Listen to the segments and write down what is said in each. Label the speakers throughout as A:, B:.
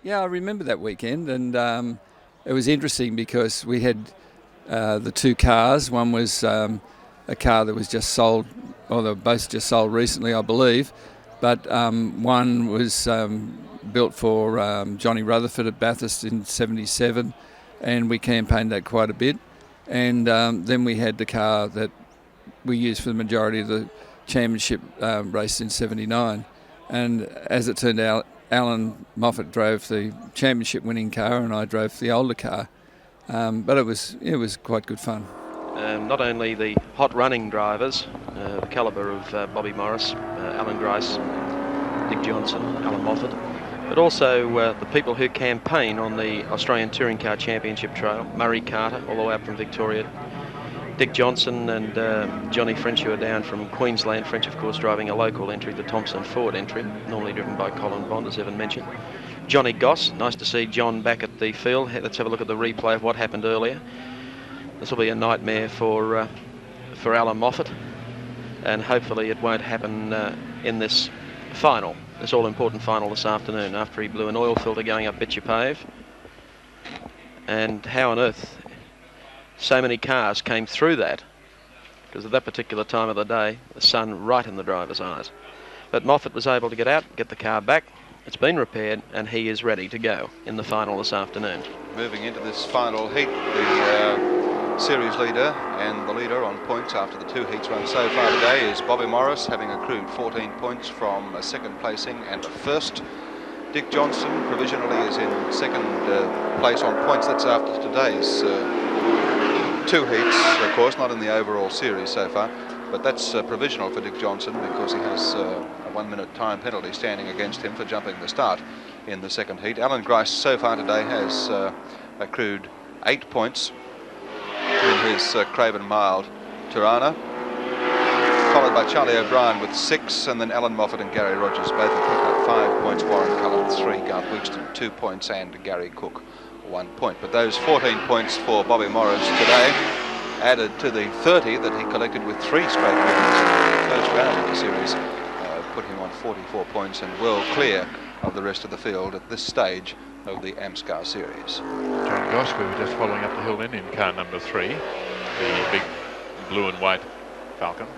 A: Yeah, I remember that weekend, and it was interesting because we had the two cars. One was a car that was just sold, or they were both just sold recently, I believe, but one was built for Johnny Rutherford at Bathurst in '77, and we campaigned that quite a bit. And then we had the car that we used for the majority of the championship race in '79. And as it turned out, Alan Moffat drove the championship winning car and I drove the older car. But it was quite good fun.
B: Not only the hot running drivers, the calibre of Bobby Morris, Alan Grice, Dick Johnson, Alan Moffat, but also the people who campaign on the Australian Touring Car Championship Trail, Murray Carter, all the way up from Victoria, Dick Johnson and Johnny French, who are down from Queensland. French, of course, driving a local entry, the Thompson Ford entry, normally driven by Colin Bond, as Evan mentioned. Johnny Goss, nice to see John back at the field. Let's have a look at the replay of what happened earlier. This will be a nightmare for Alan Moffat, and hopefully it won't happen in this final, this all-important final this afternoon, after he blew an oil filter going up Bitcher Pave. And how on earth so many cars came through that, because at that particular time of the day, the sun right in the driver's eyes. But Moffat was able to get out, get the car back. It's been repaired, and he is ready to go in the final this afternoon.
C: Moving into this final heat, the series leader and the leader on points after the two heats run so far today is Bobby Morris, having accrued 14 points from a second placing and a first. Dick Johnson provisionally is in second place on points. That's after today's two heats, of course, not in the overall series so far, but that's provisional for Dick Johnson because he has a 1 minute time penalty standing against him for jumping the start in the second heat. Alan Grice so far today has accrued 8 points in his Craven Mild Tirana, followed by Charlie O'Brien with 6, and then Alan Moffat and Gary Rogers both have picked up 5 points, Warren Cullen 3, Garth Wigston 2 points, and Gary Cook 1 point. But those 14 points for Bobby Morris today, added to the 30 that he collected with 3 straight wins in the first round of the series, put him on 44 points and well clear of the rest of the field at this stage of the Amscar series.
D: John Goss, we were just following up the hill in car number 3, the big blue and white Falcon.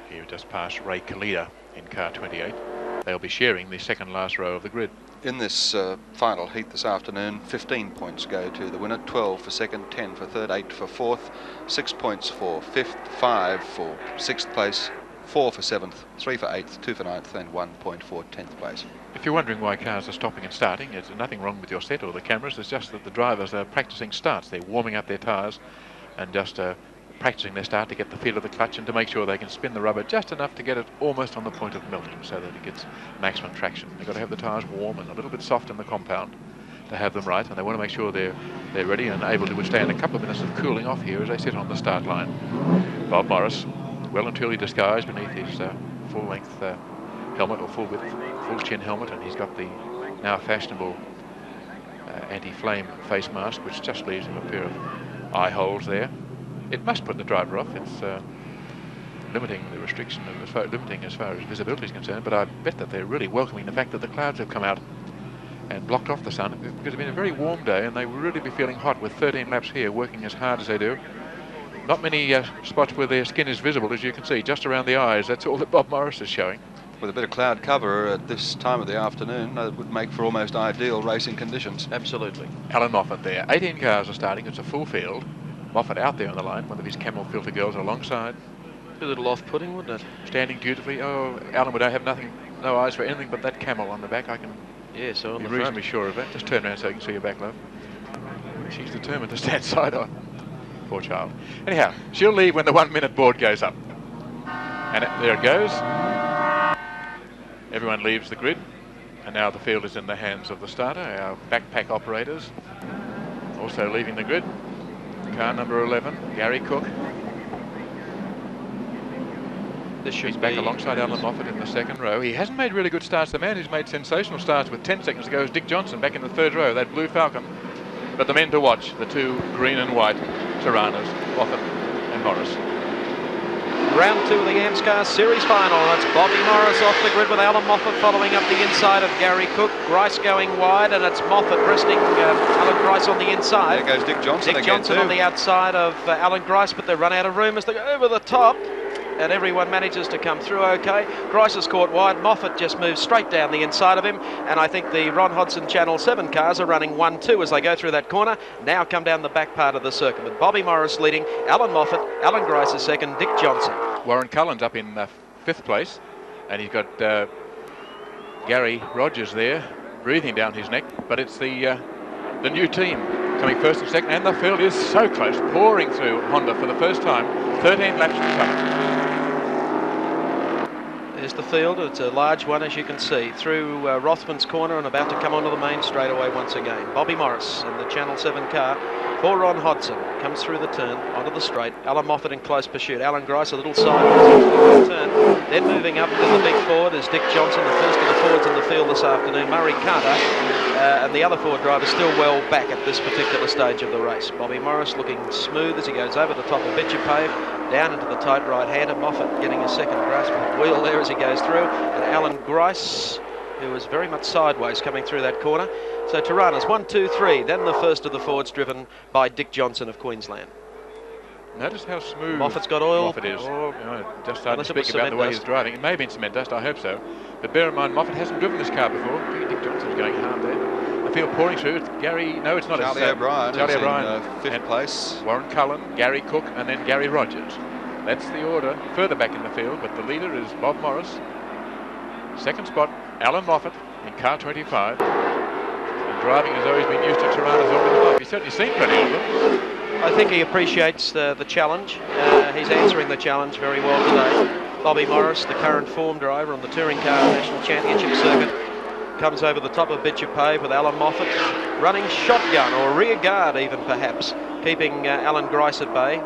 D: He just passed Ray Kalida in car 28. They'll be sharing the second last row of the grid.
C: In this final heat this afternoon, 15 points go to the winner, 12 for second, 10 for third, 8 for fourth, 6 points for fifth, 5 for sixth place, 4 for seventh, 3 for eighth, 2 for ninth, and 1 point for 10th place.
D: If you're wondering why cars are stopping and starting, there's nothing wrong with your set or the cameras. It's just that the drivers are practicing starts. They're warming up their tyres and just practicing their start to get the feel of the clutch and to make sure they can spin the rubber just enough to get it almost on the point of melting so that it gets maximum traction. They've got to have the tyres warm and a little bit soft in the compound to have them right, and they want to make sure they're ready and able to withstand a couple of minutes of cooling off here as they sit on the start line. Bob Morris, well and truly disguised beneath his full-length helmet, or full-width, full-chin helmet, and he's got the now fashionable anti-flame face mask, which just leaves him a pair of eye holes there. It must put the driver off. It's limiting the restriction, limiting as far as visibility is concerned, but I bet that they're really welcoming the fact that the clouds have come out and blocked off the sun, because it's been a very warm day and they will really be feeling hot with 13 laps here, working as hard as they do. Not many spots where their skin is visible, as you can see, just around the eyes. That's all that Bob Morris is showing.
C: With a bit of cloud cover at this time of the afternoon, it would make for almost ideal racing conditions.
B: Absolutely.
D: Alan Moffat there. 18 cars are starting. It's a full field. Moffat out there on the line, one of his camel filter girls alongside.
B: A little off-putting, wouldn't it?
D: Standing beautifully. Oh, Alan would have no eyes for anything but that camel on the back. I can be reasonably sure of that. Just turn around so you can see your back, love. She's determined to stand side on. Poor child. Anyhow, she'll leave when the 1 minute board goes up. And there it goes. Everyone leaves the grid. And now the field is in the hands of the starter, our backpack operators. Also leaving the grid. Car number 11, Gary Cook. He's back alongside Alan Moffat in the second row. He hasn't made really good starts. The man who's made sensational starts with 10 seconds to go is Dick Johnson, back in the third row, that blue Falcon. But the men to watch, the two green and white Tiranas, Moffat and Morris.
B: Round 2 of the Amscar Series final. It's Bobby Morris off the grid with Alan Moffat following up the inside of Garry Cook. Grice going wide, and it's Moffat resting Alan Grice on the inside.
C: There goes Dick Johnson
B: Dick Johnson on the outside of Alan Grice, but they run out of room as they go over the top. And everyone manages to come through okay. Grice is caught wide. Moffat just moves straight down the inside of him. And I think the Ron Hodson Channel 7 cars are running 1-2 as they go through that corner. Now come down the back part of the circuit. But Bobby Morris leading, Alan Moffat, Alan Grice is second, Dick Johnson.
D: Warren Cullen's up in 5th place. And he's got Garry Rogers there, breathing down his neck. But it's the new team coming first and second. And the field is so close, pouring through Honda for the first time. 13 laps to come.
B: There's the field. It's a large one, as you can see, through Rothman's corner and about to come onto the main straightaway once again. Bobby Morris in the Channel 7 car for Ron Hodson comes through the turn onto the straight. Alan Moffat in close pursuit. Alan Grice a little sideways turn. Then moving up to the big Ford is Dick Johnson, the first of the Fords in the field this afternoon. Murray Carter and the other Ford driver still well back at this particular stage of the race. Bobby Morris looking smooth as he goes over the top of Bitchapave, down into the tight right-hander. Moffat getting a second grasp of the wheel there as he goes through. And Alan Grice, who was very much sideways coming through that corner. So Tirana's 1, 2, 3. Then the first of the Fords driven by Dick Johnson of Queensland.
D: Notice how smooth
B: Moffat's got oil.
D: Moffat is.
B: Oh,
D: just starting to speak about the way he's driving. It may have been cement dust, I hope so. But bear in mind, Moffat hasn't driven this car before. Dick Johnson's going hard there. The field pouring through. It's Garry. No, it's not.
C: Charlie O'Brien.
D: Charlie O'Brien
C: in 5th place.
D: Warren Cullen, Garry Cook, and then Garry Rogers. That's the order further back in the field. But the leader is Bob Morris. Second spot, Alan Moffat in car 25. And driving as though he's been used to Tirana's all his life. He's certainly seen plenty of them.
B: I think he appreciates the challenge. He's answering the challenge very well today. Bobby Morris, the current form driver on the Touring Car National Championship circuit, comes over the top of Bitchapave with Alan Moffat running shotgun or rear guard even perhaps, keeping Alan Grice at bay.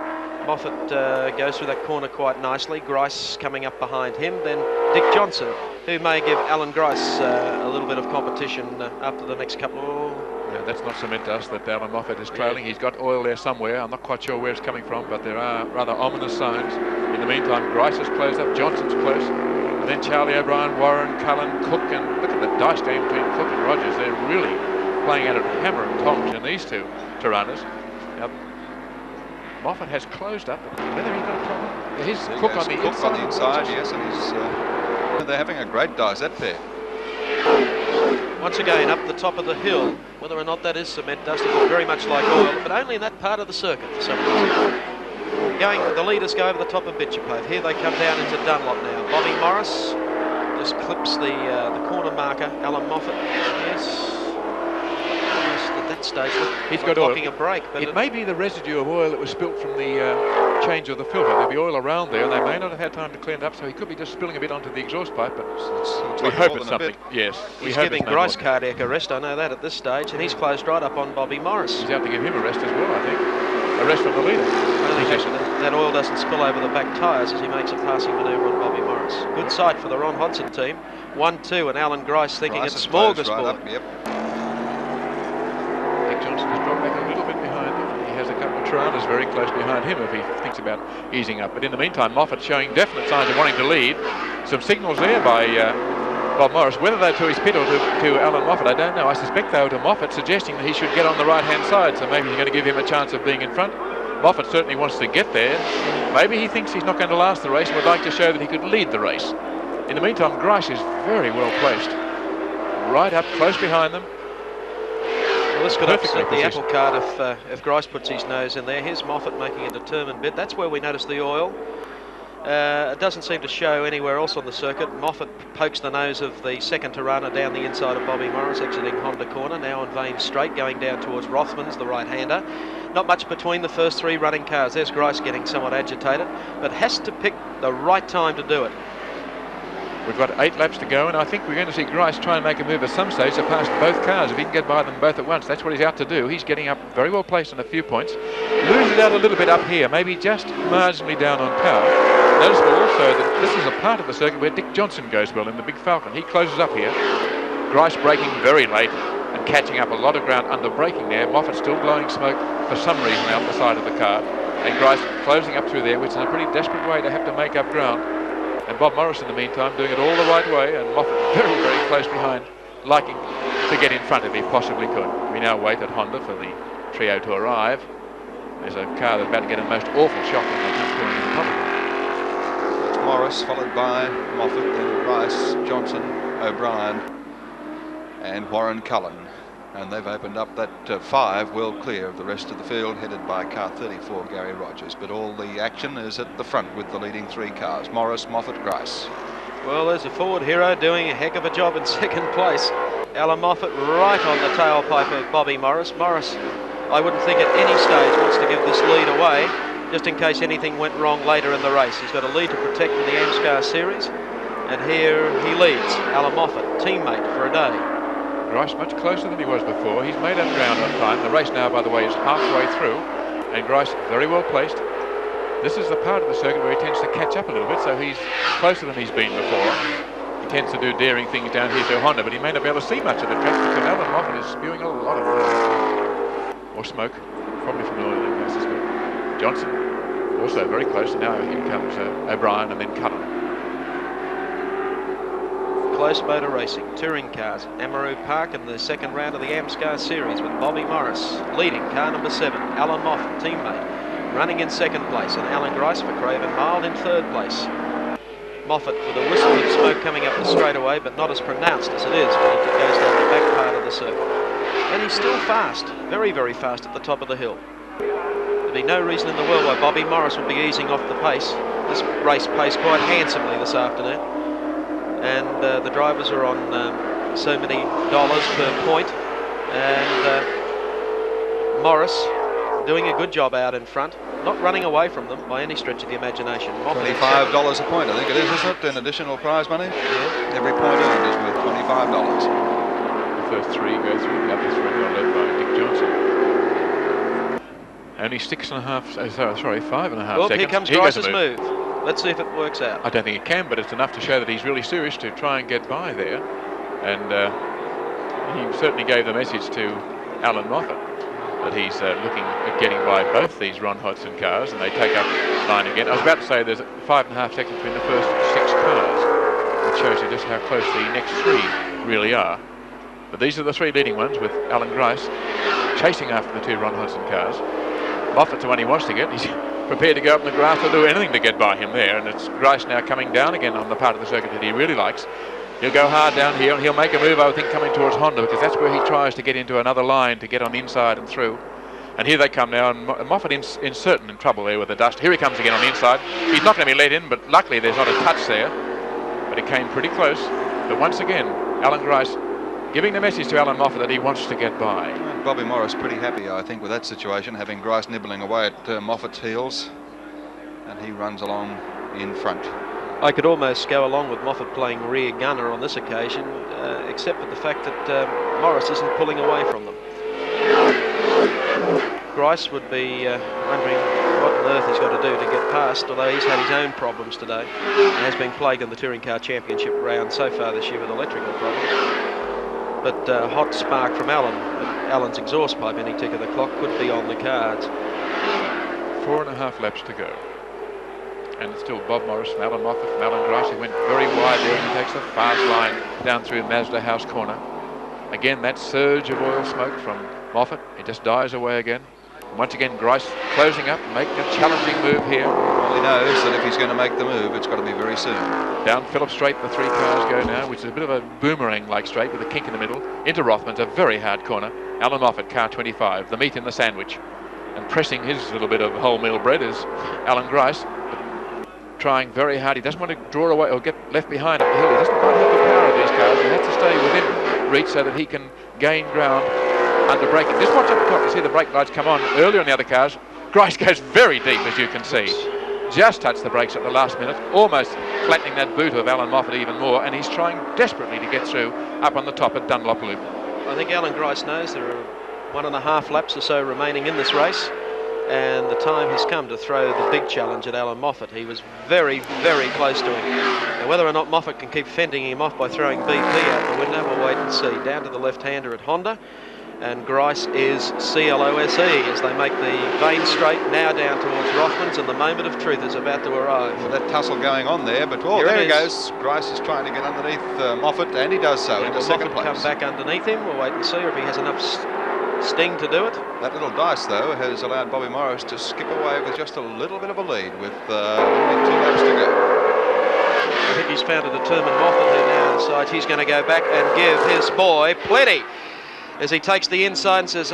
B: Moffat goes through that corner quite nicely. Grice coming up behind him. Then Dick Johnson, who may give Alan Grice a little bit of competition after the next couple of...
D: Yeah, that's not cement dust that Alan Moffat is trailing. He's got oil there somewhere. I'm not quite sure where it's coming from, but there are rather ominous signs. In the meantime, Grice is closed up, Johnson's close. And then Charlie O'Brien, Warren, Cullen, Cook, and look at the dice game between Cook and Rogers. They're really playing at it hammer and tongs in these two Tiranas. Moffat has closed up. Whether he's got a problem? He's Cook on the inside.
C: On the inside, yes, and he's they're having a great dice, that pair.
B: Once again, up the top of the hill. Whether or not that is cement dust, it looks very much like oil, but only in that part of the circuit for some reason. The leaders go over the top of Bitchapave. Here they come down into Dunlop now. Bobby Morris just clips the corner marker. Alan Moffat, yes. At that stage,
D: he's got oil.
B: A break, but
D: it may be the residue of oil that was spilt from the change of the filter. There'll be oil around there, and they may not have had time to clean it up, so he could be just spilling a bit onto the exhaust pipe, but we hope it's something. Yes.
B: He's giving Grice cardiac arrest, I know that at this stage, and he's closed right up on Bobby Morris.
D: He's out to give him a rest as well, I think. A rest from the leader.
B: That oil doesn't spill over the back tyres as he makes a passing manoeuvre on Bobby Morris. Good sight for the Ron Hodson team. 1-2, and Alan Grice thinking it's smorgasbord.
C: Right, yep.
D: Johnson has dropped back a little bit behind him. He has a couple of Tiranas very close behind him if he thinks about easing up. But in the meantime, Moffat showing definite signs of wanting to lead. Some signals there by Bob Morris. Whether they're to his pit or to Alan Moffat, I don't know. I suspect they were to Moffat, suggesting that he should get on the right-hand side. So maybe he's going to give him a chance of being in front. Moffat certainly wants to get there. Maybe he thinks he's not going to last the race and would like to show that he could lead the race. In the meantime, Grice is very well placed. Right up, close behind them.
B: Well, this could upset the apple cart if Grice puts his nose in there. Here's Moffat making a determined bid. That's where we notice the oil. It doesn't seem to show anywhere else on the circuit. Moffat pokes the nose of the second Tirana down the inside of Bobby Morris, exiting Honda corner, now on Vane Straight, going down towards Rothman's, the right-hander. Not much between the first three running cars. There's Grice getting somewhat agitated, but has to pick the right time to do it.
D: We've got 8 laps to go, and I think we're going to see Grice try and make a move at some stage to pass both cars. If he can get by them both at once, that's what he's out to do. He's getting up very well placed on a few points. Loses out a little bit up here, maybe just marginally down on power. Noticeable also that this is a part of the circuit where Dick Johnson goes well in the Big Falcon. He closes up here. Grice braking very late and catching up a lot of ground under braking there. Moffat still blowing smoke for some reason out the side of the car. And Grice closing up through there, which is a pretty desperate way to have to make up ground. And Bob Morris in the meantime doing it all the right way, and Moffat very, very close behind, liking to get in front if he possibly could. We now wait at Honda for the trio to arrive. There's a car that's about to get a most awful shock when they come pouring in the top of it.
C: It's Morris, followed by Moffat, then Rice, Johnson, O'Brien and Warren Cullen. And they've opened up that 5 well clear of the rest of the field, headed by car 34, Garry Rogers. But all the action is at the front with the leading 3 cars, Morris, Moffat, Grice.
B: Well, there's a Ford hero doing a heck of a job in second place. Alan Moffat right on the tailpipe of Bobby Morris. Morris, I wouldn't think at any stage wants to give this lead away, just in case anything went wrong later in the race. He's got a lead to protect in the Amscar series, and here he leads. Alan Moffat, teammate for a day.
D: Grice much closer than he was before. He's made up ground on time. The race now, by the way, is halfway through, and Grice very well placed. This is the part of the circuit where he tends to catch up a little bit, so he's closer than he's been before. He tends to do daring things down here to Honda, but he may not be able to see much of the track because Alan Moffat is spewing a lot of oil or smoke, probably from the oil leak, I suspect. Johnson also very close, and now in comes O'Brien and then Cullen.
B: Close motor racing, touring cars, Amaroo Park in the second round of the Amscar series with Bobby Morris leading car number 7, Alan Moffat, teammate, running in second place, and Alan Grice for Craven Mild in third place. Moffat with a whistle of smoke coming up the straightaway, but not as pronounced as it is when he goes down the back part of the circuit. And he's still fast, very, very fast at the top of the hill. There'd be no reason in the world why Bobby Morris would be easing off the pace. This race paced quite handsomely this afternoon. And the drivers are on so many dollars per point, and Morris doing a good job out in front, not running away from them by any stretch of the imagination.
C: $25 a point, I think it is, isn't it, in additional prize money?
B: Yeah.
C: Every point earned is worth $25.
D: The first 3 go through, the other 3 are led by Dick Johnson. Only 5.5
B: well,
D: seconds.
B: Here comes Grice's move. Let's see if it works out.
D: I don't think it can, but it's enough to show that he's really serious to try and get by there. And he certainly gave the message to Alan Moffat that he's looking at getting by both these Ron Hodgson cars, and they take up line again. I was about to say there's 5.5 seconds between the first 6 cars. It shows you just how close the next 3 really are. But these are the 3 leading ones, with Alan Grice chasing after the 2 Ron Hodgson cars. Moffat's the one he wants to get. He's prepared to go up in the grass or do anything to get by him there, and it's Grice now coming down again on the part of the circuit that he really likes. He'll go hard down here, and he'll make a move, I would think, coming towards Honda, because that's where he tries to get into another line to get on the inside and through. And here they come now, and Moffat in trouble there with the dust. Here he comes again on the inside. He's not going to be let in, but luckily there's not a touch there. But it came pretty close. But once again, Alan Grice giving the message to Alan Moffat that he wants to get by.
C: And Bobby Morris pretty happy, I think, with that situation, having Grice nibbling away at Moffat's heels, and he runs along in front.
B: I could almost go along with Moffat playing rear gunner on this occasion, except for the fact that Morris isn't pulling away from them. Grice would be wondering what on earth he's got to do to get past, although he's had his own problems today and has been plagued in the Touring Car Championship round so far this year with electrical problems. But hot spark from Alan's exhaust pipe any tick of the clock could be on the cards.
D: 4.5 laps to go. And it's still Bob Morris from Alan Moffat from Alan Grice. He went very wide there, and he takes the fast line down through Mazda House corner. Again, that surge of oil smoke from Moffat, it just dies away again. And once again, Grice closing up, making a challenging move here.
C: Well, he knows that if he's going to make the move, it's got to be very soon.
D: Down Phillip Straight, the 3 cars go now, which is a bit of a boomerang-like straight with a kink in the middle. Into Rothman's, a very hard corner. Alan Moffat, car 25, the meat in the sandwich. And pressing his little bit of wholemeal bread is Alan Grice. Trying very hard. He doesn't want to draw away or get left behind up the hill. He doesn't quite have the power of these cars. He has to stay within reach so that he can gain ground under braking. Just watch up the top. You see the brake lights come on earlier on the other cars. Grice goes very deep, as you can see. Just touched the brakes at the last minute, almost flattening that boot of Alan Moffat even more, and he's trying desperately to get through up on the top at Dunlop Loop.
B: I think Alan Grice knows there are 1.5 laps or so remaining in this race, and the time has come to throw the big challenge at Alan Moffat. He was very, very close to him. And whether or not Moffat can keep fending him off by throwing BP out the window, we'll wait and see. Down to the left-hander at Honda, and Grice is CLOSE as they make the Vane straight now down towards Rothmans, and the moment of truth is about to arrive.
C: Well, that tussle going on there, but oh, there he goes. Grice is trying to get underneath Moffat, and he does so into second place.
B: Come back underneath him. We'll wait and see if he has enough sting to do it.
C: That little dice, though, has allowed Bobby Morris to skip away with just a little bit of a lead with only 2 laps to go.
B: I think he's found a determined Moffat who now decides he's going to go back and give his boy plenty. As he takes the inside and says,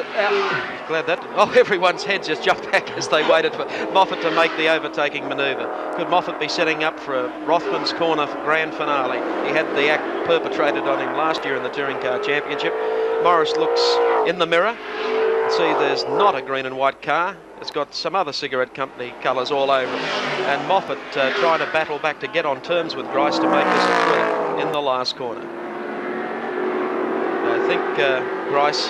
B: glad that, oh, everyone's heads just jumped back as they waited for Moffat to make the overtaking manoeuvre. Could Moffat be setting up for a Rothmans corner grand finale? He had the act perpetrated on him last year in the Touring Car Championship. Morris looks in the mirror and see there's not a green and white car. It's got some other cigarette company colours all over it. And Moffat trying to battle back to get on terms with Grice to make this a thrill in the last corner. I think Grice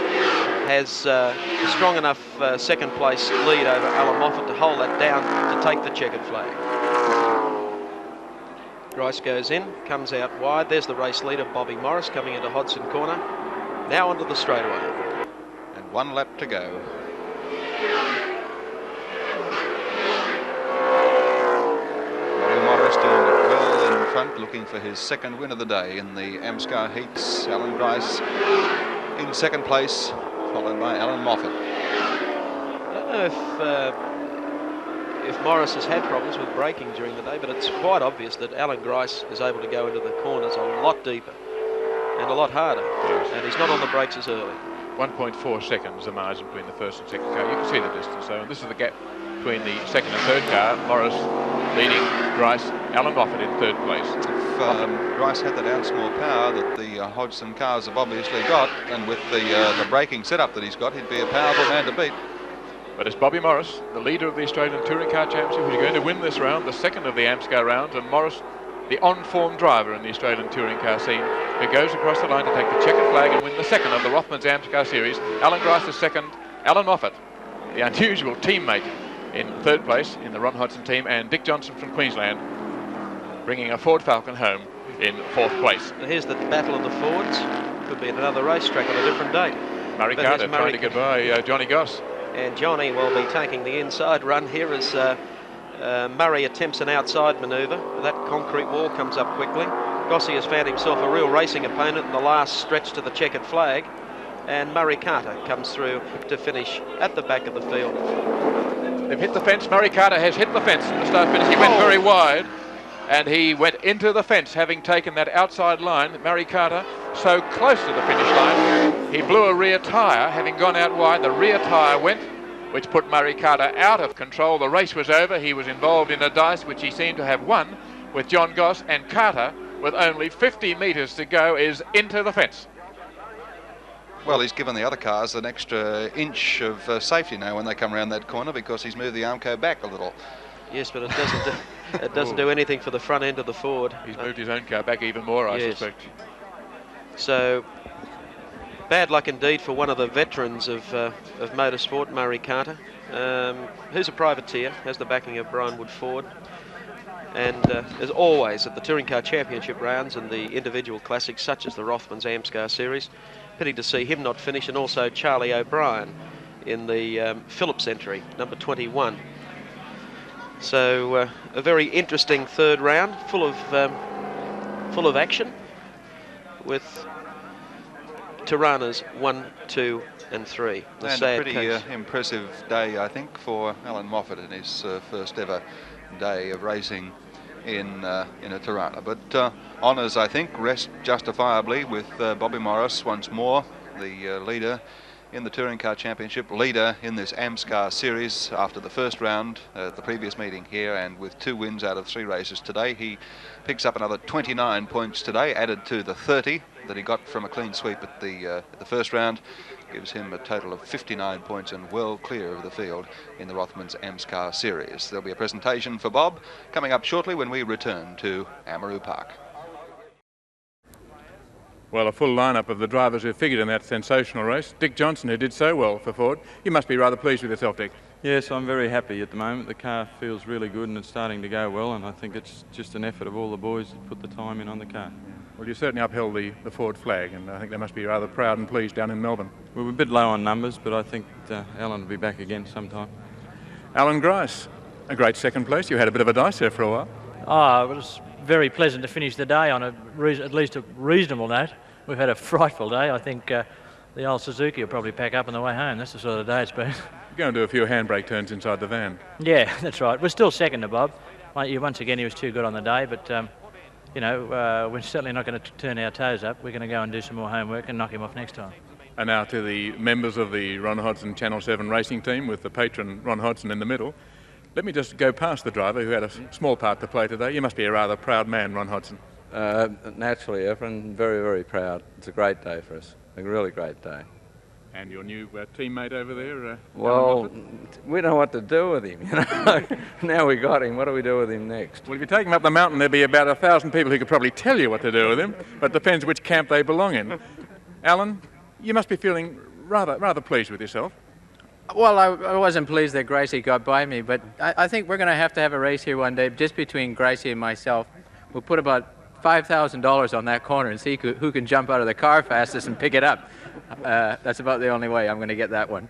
B: has a strong enough second place lead over Alan Moffat to hold that down to take the checkered flag. Grice goes in, comes out wide. There's the race leader, Bobby Morris, coming into Hodson Corner. Now onto the straightaway.
C: And 1 lap to go. Bobby Morris doing it well in front, looking for his second win of the day in the Amscar heats. Alan Grice in second place, followed by Alan Moffat.
B: I don't know if Morris has had problems with braking during the day, but it's quite obvious that Alan Grice is able to go into the corners a lot deeper and a lot harder, and he's not on the brakes as early.
D: 1.4 seconds the margin between the first and second car. You can see the distance though, and this is the gap between the second and third car. Morris leading Grice, Alan Moffat in third place.
C: If Grice had that ounce more power that the Hodgson cars have obviously got, and with the braking setup that he's got, he'd be a powerful man to beat.
D: But it's Bobby Morris, the leader of the Australian Touring Car Championship, who's going to win this round, the second of the Amscar rounds, and Morris, the on-form driver in the Australian touring car scene, who goes across the line to take the checkered flag and win the second of the Rothmans Amscar Series. Alan Grice is second, Alan Moffat, the unusual teammate, in third place in the Ron Hodgson team, and Dick Johnson from Queensland bringing a Ford Falcon home in fourth place.
B: Here's the battle of the Fords. Could be another racetrack on a different date.
D: Murray Carter trying to get by Johnny Goss.
B: And Johnny will be taking the inside run here as Murray attempts an outside manoeuvre. That concrete wall comes up quickly. Gossie has found himself a real racing opponent in the last stretch to the checkered flag, and Murray Carter comes through to finish at the back of the field.
D: They've hit the fence. Murray Carter has hit the fence in the start finish. He went very wide, and he went into the fence, having taken that outside line. Murray Carter so close to the finish line, he blew a rear tyre, having gone out wide. The rear tyre went, which put Murray Carter out of control. The race was over. He was involved in a dice which he seemed to have won with John Goss, and Carter, with only 50 metres to go, is into the fence.
C: Well, he's given the other cars an extra inch of safety now when they come around that corner, because he's moved the Armco back a little.
B: Yes, but it doesn't do anything for the front end of the Ford.
D: He's moved his own car back even more, I suspect.
B: So bad luck indeed for one of the veterans of motorsport, Murray Carter, who's a privateer, has the backing of Brian Wood Ford, and as always at the Touring Car Championship rounds and the individual classics such as the Rothmans Amscar Series, pity to see him not finish, and also Charlie O'Brien in the Phillips entry, number 21. So a very interesting third round, full of action, with Tiranas 1, 2 and 3.
C: And a pretty impressive day, I think, for Alan Moffat in his first ever day of racing in a Tirana. But honours, I think, rest justifiably with Bobby Morris once more, the leader in the Touring Car Championship, leader in this Amscar Series after the first round at the previous meeting here, and with 2 wins out of 3 races today. He picks up another 29 points today, added to the 30 that he got from a clean sweep at the first round. Gives him a total of 59 points and well clear of the field in the Rothmans Amscar Series. There'll be a presentation for Bob coming up shortly when we return to Amaroo Park.
D: Well, a full lineup of the drivers who figured in that sensational race. Dick Johnson, who did so well for Ford. You must be rather pleased with yourself, Dick.
E: Yes, I'm very happy at the moment. The car feels really good and it's starting to go well, and I think it's just an effort of all the boys that put the time in on the car.
F: Well, you certainly upheld the Ford flag, and I think they must be rather proud and pleased down in Melbourne.
E: We were a bit low on numbers, but I think Alan will be back again sometime.
F: Alan Grice, a great second place. You had a bit of a dice there for a while.
G: Oh, it was very pleasant to finish the day on at least a reasonable note. We've had a frightful day. I think the old Suzuki will probably pack up on the way home. That's the sort of day it's been.
F: You're going to do a few handbrake turns inside the van.
G: Yeah, that's right. We're still second to Bob. Once again, he was too good on the day, but we're certainly not going to turn our toes up. We're going to go and do some more homework and knock him off next time.
F: And now to the members of the Ron Hodson Channel 7 racing team with the patron Ron Hodson in the middle. Let me just go past the driver who had a small part to play today. You must be a rather proud man, Ron Hodson.
E: Naturally, Efren, very, very proud. It's a great day for us, a really great day.
F: And your new teammate over there?
E: Well, we don't know what to do with him, Now we got him, what do we do with him next?
F: Well, if you take him up the mountain, there'll be about 1,000 people who could probably tell you what to do with him, but it depends which camp they belong in. Alan, you must be feeling rather pleased with yourself.
H: Well, I wasn't pleased that Gracie got by me, but I think we're going to have a race here one day, just between Gracie and myself. We'll put about $5,000 on that corner and see who can jump out of the car fastest and pick it up. That's about the only way I'm going to get that one.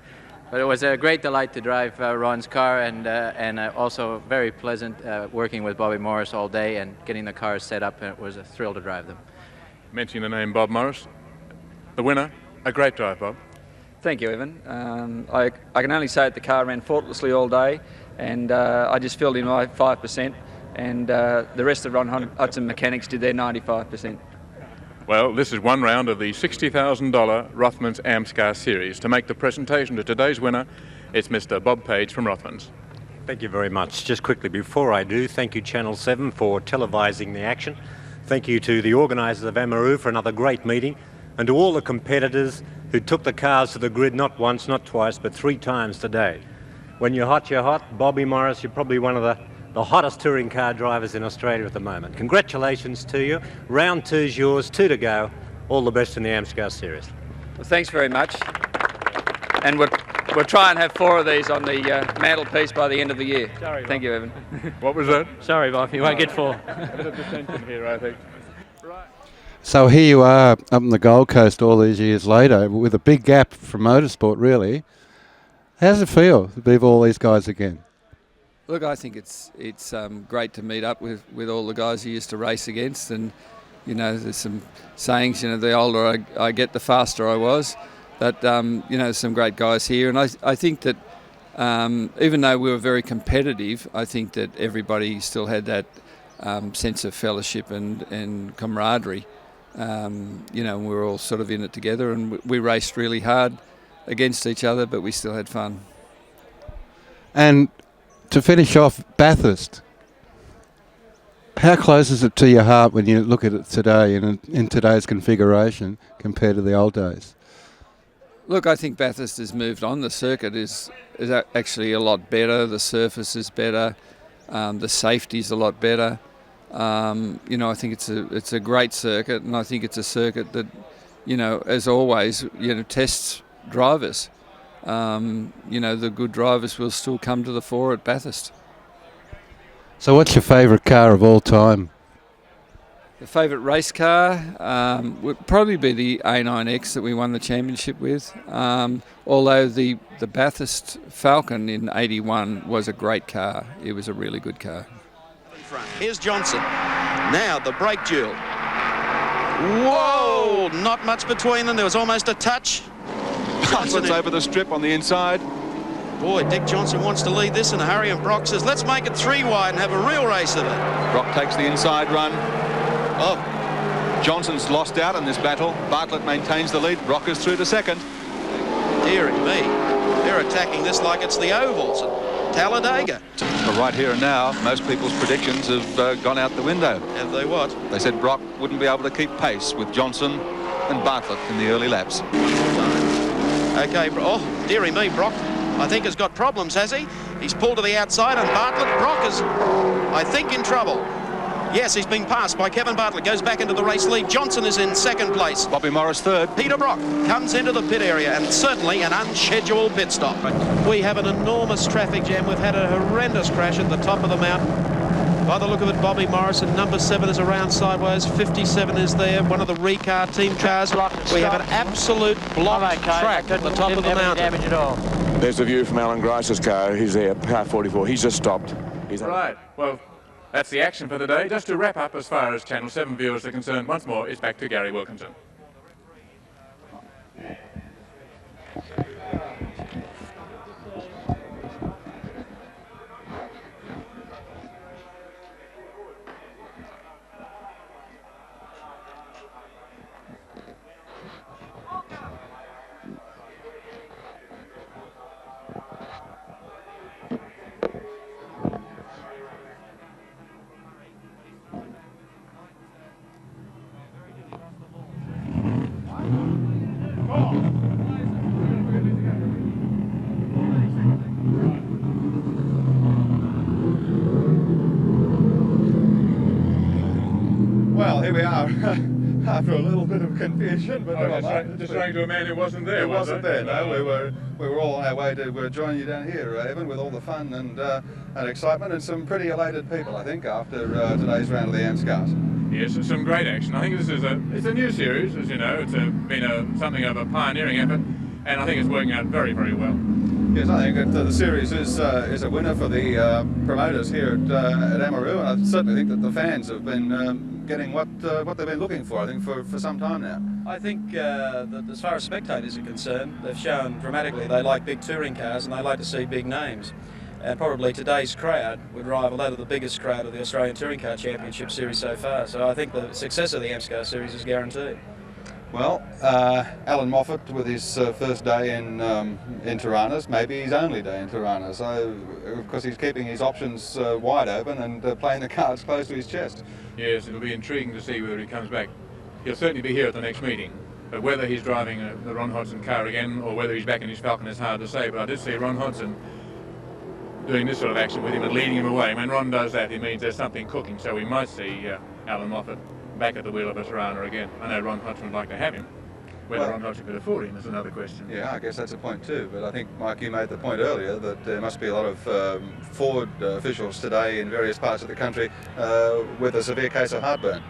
H: But it was a great delight to drive Ron's car, and also very pleasant working with Bobby Morris all day and getting the cars set up, and it was a thrill to drive them.
F: Mentioning the name Bob Morris, the winner, a great drive, Bob.
I: Thank you, Evan. I can only say that the car ran faultlessly all day, and I just filled in my 5%, and the rest of Ron Hodson mechanics did their 95%.
F: Well, this is one round of the $60,000 Rothmans Amscar series. To make the presentation to today's winner, it's Mr. Bob Page from Rothmans.
J: Thank you very much. Just quickly before I do, thank you Channel 7 for televising the action. Thank you to the organisers of Amaroo for another great meeting, and to all the competitors who took the cars to the grid not once, not twice, but 3 times today. When you're hot, you're hot. Bobby Morris, you're probably one of the hottest touring car drivers in Australia at the moment. Congratulations to you. Round 2's yours, 2 to go. All the best in the Amscar series.
I: Well, thanks very much. And we'll try and have 4 of these on the mantelpiece by the end of the year.
G: Sorry, Bob.
I: Thank you, Evan.
F: What was that?
G: Sorry, Bob, you won't get 4.
F: A bit of dissension here, I think.
K: So here you are up on the Gold Coast all these years later with a big gap from motorsport, really. How does it feel to be with all these guys again?
A: Look, I think it's great to meet up with all the guys you used to race against, and there's some sayings. The older I get, the faster I was. But some great guys here, and I think that even though we were very competitive, I think that everybody still had that sense of fellowship and camaraderie. We were all sort of in it together, and we raced really hard against each other, but we still had fun.
K: And to finish off, Bathurst, how close is it to your heart when you look at it today in today's configuration compared to the old days?
A: Look, I think Bathurst has moved on. The circuit is actually a lot better. The surface is better. The safety's a lot better. I think it's a great circuit, and I think it's a circuit that, as always, tests drivers. The good drivers will still come to the fore at Bathurst.
K: So what's your favourite car of all time?
A: The favourite race car would probably be the A9X that we won the championship with. Although the Bathurst Falcon in '81 was a great car. It was a really good car.
L: Here's Johnson. Now the brake duel. Whoa! Not much between them. There was almost a touch.
C: Johnson's over the strip on the inside.
L: Boy, Dick Johnson wants to lead this in a hurry, and Brock says, let's make it 3 wide and have a real race of it.
C: Brock takes the inside run.
L: Oh.
C: Johnson's lost out in this battle. Bartlett maintains the lead. Brock is through to second.
L: Dearie me. They're attacking this like it's the Ovals at Talladega.
C: But right here and now, most people's predictions have gone out the window.
L: Have they what?
C: They said Brock wouldn't be able to keep pace with Johnson and Bartlett in the early laps.
L: Okay, oh, dearie me, Brock, I think has got problems, has he? He's pulled to the outside, and Brock is, I think, in trouble. Yes, he's been passed by Kevin Bartlett, goes back into the race lead. Johnson is in second place.
C: Bobby Morris third.
L: Peter Brock comes into the pit area, and certainly an unscheduled pit stop. We have an enormous traffic jam. We've had a horrendous crash at the top of the mountain. By the look of it, Bobby Morris and number 7 is around sideways. 57 is there, one of the Recar team cars. We have an absolute blocked track at the top of the mountain.
G: Damage at all.
M: There's the view from Alan Grice's car. He's there, car 44. He's just stopped.
F: Right, well, that's the action for the day. Just to wrap up as far as Channel 7 viewers are concerned, once more, it's back to Garry Wilkinson.
N: Well, here we are, after a little bit of confusion, but
F: just running to a man who wasn't there.
N: Who wasn't there? No, we were all on our way to join you down here, Evan, with all the fun and excitement and some pretty elated people, I think, after today's round of the Amscars.
F: Yes, some great action. I think this is it's a new series, as you know. It's been something of a pioneering effort, and I think it's working out very, very well.
N: Yes, I think that the series is a winner for the promoters here at Amaroo, and I certainly think that the fans have been getting what they've been looking for, I think, for some time now.
O: I think that as far as spectators are concerned, they've shown dramatically they like big touring cars and they like to see big names. And probably today's crowd would rival that of the biggest crowd of the Australian Touring Car Championship Series so far. So I think the success of the Amscar Series is guaranteed.
N: Well, Alan Moffat with his first day in Tirana, maybe his only day in Tirana, so of course he's keeping his options wide open and playing the cards close to his chest.
F: Yes, it'll be intriguing to see whether he comes back. He'll certainly be here at the next meeting, but whether he's driving the Ron Hodgson car again or whether he's back in his Falcon is hard to say, but I did see Ron Hodgson doing this sort of action with him and leading him away. When Ron does that, it means there's something cooking, so we might see Alan Moffat back at the wheel of a Tirana again. I know Ron Hodgson would like to have him. Whether Ron Hodgson could afford him is another question.
N: Yeah, I guess that's a point too, but I think, Mike, you made the point earlier that there must be a lot of Ford officials today in various parts of the country with a severe case of heartburn.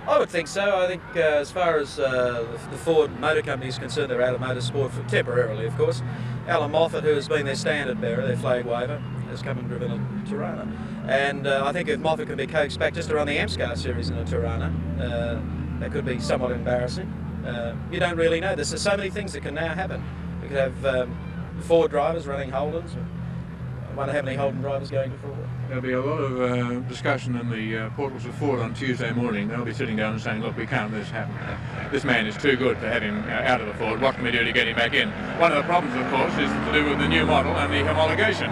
O: I would think so. I think as far as the Ford Motor Company is concerned, they're out of motorsport for temporarily, of course. Alan Moffat, who has been their standard bearer, their flag waver, has come and driven a Tirana. And I think if Moffat can be coaxed back just to run the Amscar series in a Tirana, that could be somewhat embarrassing. You don't really know. There's so many things that can now happen. We could have Ford drivers running Holdens. I wonder how many Holden drivers going to Ford.
F: There'll be a lot of discussion in the portals of Ford on Tuesday morning. They'll be sitting down and saying, look, we can't let this happen. This man is too good to have him out of the Ford. What can we do to get him back in? One of the problems, of course, is to do with the new model and the homologation,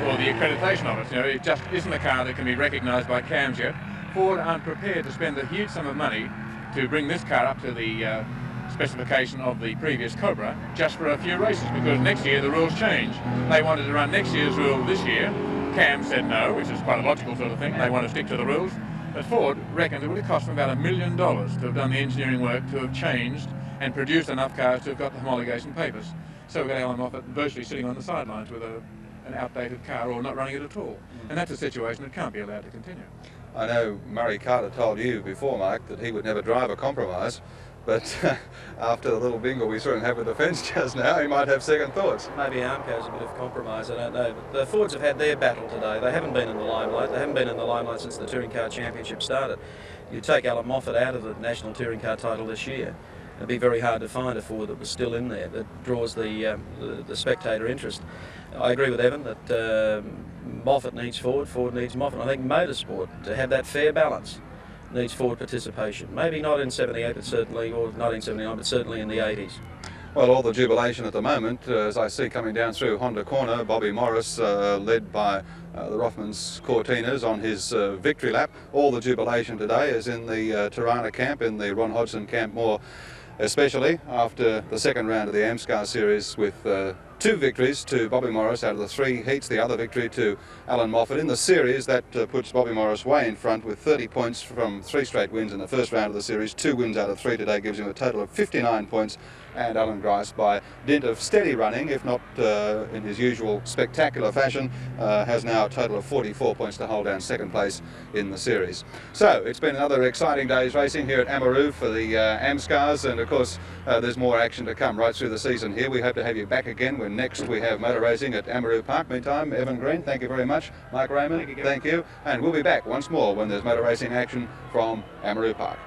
F: or the accreditation of it. You know, it just isn't a car that can be recognised by CAMS yet. Ford aren't prepared to spend a huge sum of money to bring this car up to the specification of the previous Cobra just for a few races, because next year the rules change. They wanted to run next year's rule this year. CAM said no, which is quite a logical sort of thing. They want to stick to the rules. But Ford reckoned it would have cost them about $1 million to have done the engineering work, to have changed and produced enough cars to have got the homologation papers. So we've got Alan Moffat virtually sitting on the sidelines with an outdated car or not running it at all. And that's a situation that can't be allowed to continue.
N: I know Murray Carter told you before, Mike, that he would never drive a compromise, but after the little bingle we saw him have with the fence just now, he might have second thoughts.
O: Maybe Armco's a bit of compromise, I don't know. But the Fords have had their battle today. They haven't been in the limelight. They haven't been in the limelight since the Touring Car Championship started. You take Alan Moffat out of the National Touring Car title this year, it'd be very hard to find a Ford that was still in there, that draws the spectator interest. I agree with Evan that Moffat needs Ford, Ford needs Moffat. I think Motorsport, to have that fair balance, needs Ford participation. Maybe not in 78, but certainly, or 1979, but certainly in the 80s.
N: Well, all the jubilation at the moment, as I see coming down through Honda Corner, Bobby Morris, led by the Rothmans Cortinas on his victory lap. All the jubilation today is in the Tirana camp, in the Ron Hodgson camp more especially, after the second round of the Amscar series with 2 victories to Bobby Morris out of the 3 heats, the other victory to Alan Moffat. In the series, that puts Bobby Morris way in front with 30 points from 3 straight wins in the first round of the series. 2 wins out of 3 today gives him a total of 59 points. And Alan Grice, by dint of steady running, if not in his usual spectacular fashion, has now a total of 44 points to hold down second place in the series. So it's been another exciting day's racing here at Amaroo for the Amscars, and of course there's more action to come right through the season here. We hope to have you back again when next we have motor racing at Amaroo Park. Meantime, Evan Green, thank you very much. Mark Raymond, thank you. And we'll be back once more when there's motor racing action from Amaroo Park.